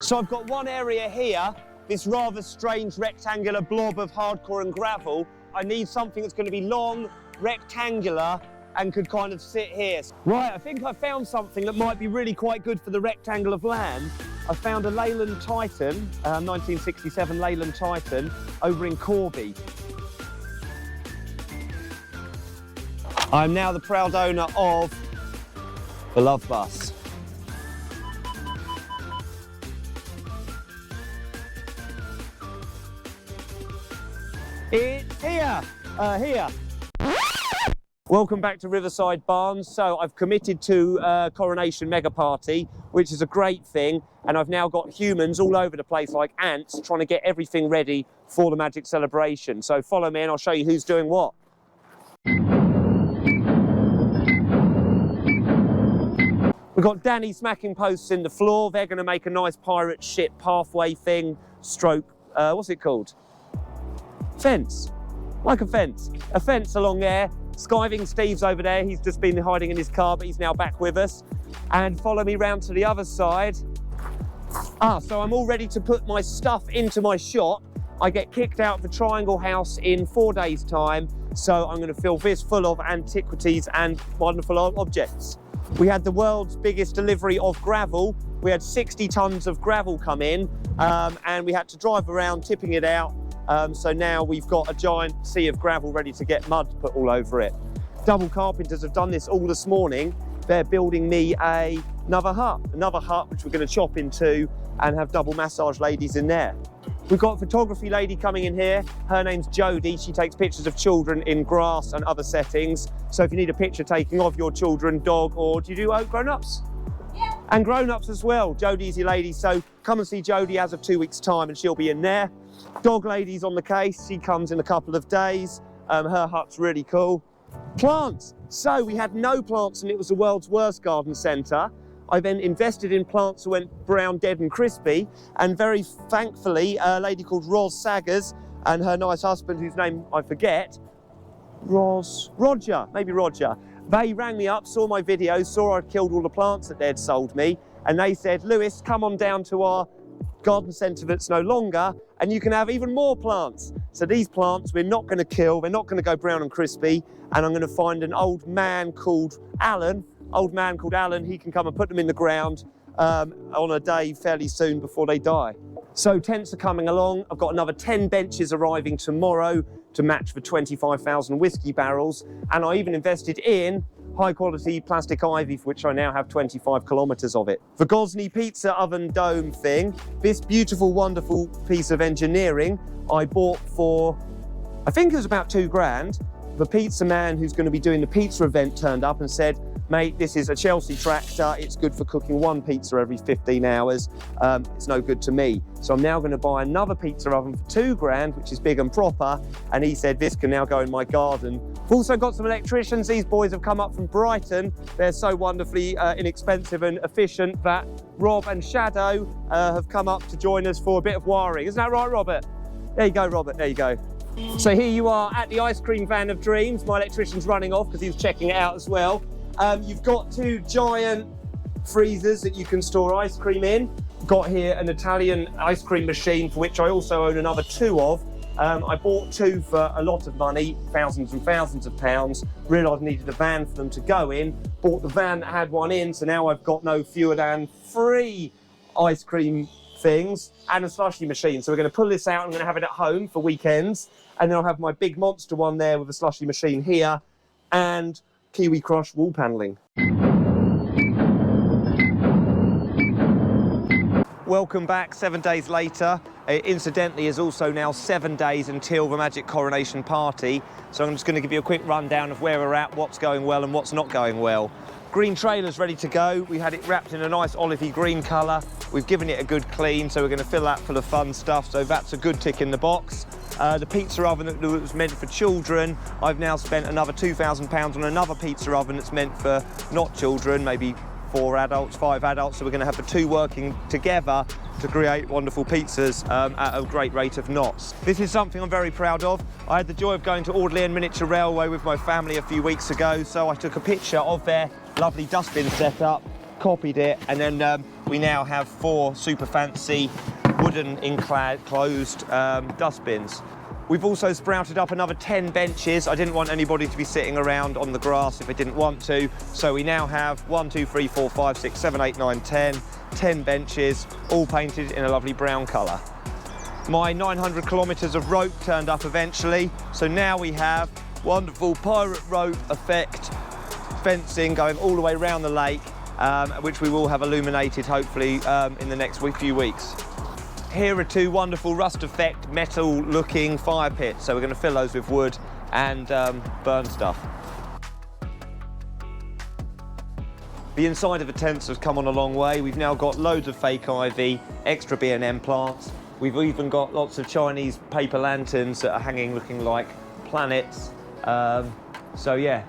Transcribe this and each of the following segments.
So I've got one area here, this rather strange rectangular blob of hardcore and gravel. I need something that's going to be long, rectangular, and could kind of sit here. Right, I think I found something that might be really quite good for the rectangle of land. I found a Leyland Titan, 1967 Leyland Titan, over in Corby. I'm now the proud owner of the Love Bus. It's here, here. Welcome back to Riverside Barns. So I've committed to Coronation Mega Party, which is a great thing. And I've now got humans all over the place like ants trying to get everything ready for the Magic Celebration. So follow me and I'll show you who's doing what. We've got Danny smacking posts in the floor. They're going to make a nice pirate ship pathway thing, stroke, what's it called? Fence, like a fence along there. Skiving Steve's over there. He's just been hiding in his car, but he's now back with us. And follow me round to the other side. So I'm all ready to put my stuff into my shop. I get kicked out of the Triangle House in 4 days' time. So I'm going to fill this full of antiquities and wonderful objects. We had the world's biggest delivery of gravel. We had 60 tons of gravel come in, and we had to drive around tipping it out. So now we've got a giant sea of gravel ready to get mud put all over it. Double carpenters have done this all this morning. They're building me another hut which we're going to chop into and have double massage ladies in there. We've got a photography lady coming in here. Her name's Jodie. She takes pictures of children in grass and other settings. So if you need a picture taking of your children, dog, or do you do grown-ups? Yeah. And grown-ups as well. Jodie's your lady. So come and see Jodie as of 2 weeks' time and she'll be in there. Dog lady's on the case. She comes in a couple of days. Her hut's really cool. Plants. So we had no plants and it was the world's worst garden centre. I then invested in plants that went brown, dead and crispy. And very thankfully, a lady called Ros Saggers and her nice husband, whose name I forget, Roger. They rang me up, saw my videos, saw I'd killed all the plants that they'd sold me. And they said, Lewis, come on down to our garden centre that's no longer, and you can have even more plants. So these plants we're not going to kill, they're not going to go brown and crispy, and I'm going to find an old man called Alan, he can come and put them in the ground on a day fairly soon before they die. So tents are coming along. I've got another 10 benches arriving tomorrow to match for 25,000 whiskey barrels, and I even invested in high quality plastic ivy, for which I now have 25 kilometres of it. The Gosney pizza oven dome thing, this beautiful, wonderful piece of engineering I bought for, I think it was about £2 The pizza man who's going to be doing the pizza event turned up and said, mate, this is a Chelsea tractor, it's good for cooking one pizza every 15 hours, it's no good to me. So I'm now going to buy another pizza oven for £2, which is big and proper, and he said this can now go in my garden. We've also got some electricians. These boys have come up from Brighton. They're so wonderfully inexpensive and efficient that Rob and Shadow have come up to join us for a bit of wiring. Isn't that right, Robert? There you go, Robert, there you go. So here you are at the ice cream van of dreams. My electrician's running off because he was checking it out as well. You've got two giant freezers that you can store ice cream in. Got here an Italian ice cream machine, for which I also own another 2 of. I bought 2 for a lot of money, thousands and thousands of pounds. Realised I needed a van for them to go in. Bought the van that had one in, so now I've got no fewer than 3 ice cream things and a slushy machine. So we're going to pull this out. I'm going to have it at home for weekends, and then I'll have my big monster one there with a slushy machine here and Kiwi Crush wall panelling. Welcome back 7 days later. Incidentally, is also now 7 days until the Magic Coronation Party. So I'm just going to give you a quick rundown of where we're at, what's going well and what's not going well. Green trailer's ready to go. We had it wrapped in a nice olivey green colour. We've given it a good clean, so we're going to fill that full of fun stuff. So that's a good tick in the box. The pizza oven that was meant for children, I've now spent another £2,000 on another pizza oven that's meant for not children, maybe 4 adults, 5 adults. So we're going to have the 2 working together to create wonderful pizzas at a great rate of knots. This is something I'm very proud of. I had the joy of going to Audley and Miniature Railway with my family a few weeks ago, so I took a picture of their lovely dustbin setup copied it, and then we now have 4 super fancy wooden enclosed dustbins. We've also sprouted up another 10 benches. I didn't want anybody to be sitting around on the grass if they didn't want to. So we now have 1, 2, 3, 4, 5, 6, 7, 8, 9, 10 benches, all painted in a lovely brown colour. My 900 kilometres of rope turned up eventually. So now we have wonderful pirate rope effect fencing going all the way around the lake, which we will have illuminated hopefully in the next few weeks. Here are 2 wonderful rust effect metal looking fire pits. So we're going to fill those with wood and burn stuff. The inside of the tents has come on a long way. We've now got loads of fake ivy, extra B&M plants. We've even got lots of Chinese paper lanterns that are hanging looking like planets. So yeah,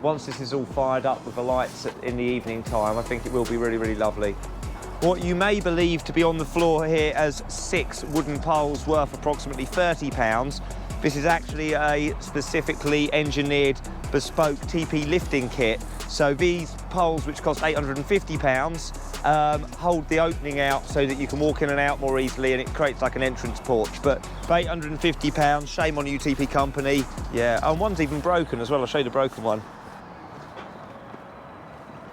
once this is all fired up with the lights in the evening time, I think it will be really, really lovely. What you may believe to be on the floor here as 6 wooden poles worth approximately £30, this is actually a specifically engineered bespoke TP lifting kit. So these poles, which cost £850, hold the opening out so that you can walk in and out more easily, and it creates like an entrance porch. But for £850, shame on you, TP company. Yeah, and one's even broken as well. I'll show you the broken one.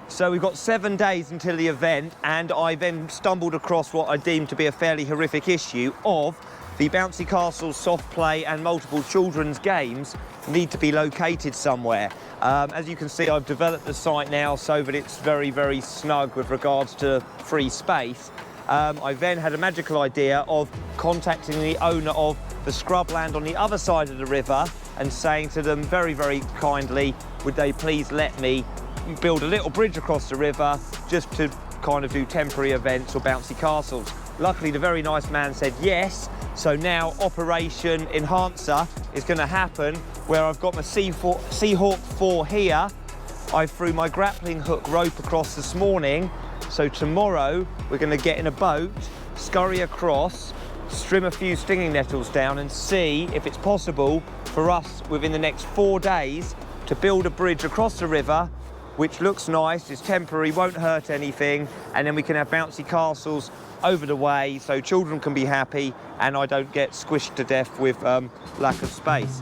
So we've got 7 days until the event, and I then stumbled across what I deemed to be a fairly horrific issue of the bouncy castles, soft play and multiple children's games need to be located somewhere. As you can see, I've developed the site now so that it's very, very snug with regards to free space. I then had a magical idea of contacting the owner of the scrubland on the other side of the river and saying to them very, very kindly, would they please let me build a little bridge across the river just to kind of do temporary events or bouncy castles. Luckily, the very nice man said yes, so now Operation Enhancer is going to happen, where I've got my Seahawk 4 here. I threw my grappling hook rope across this morning, so tomorrow we're going to get in a boat, scurry across, trim a few stinging nettles down and see if it's possible for us within the next 4 days to build a bridge across the river which looks nice, is temporary, won't hurt anything, and then we can have bouncy castles over the way so children can be happy and I don't get squished to death with lack of space.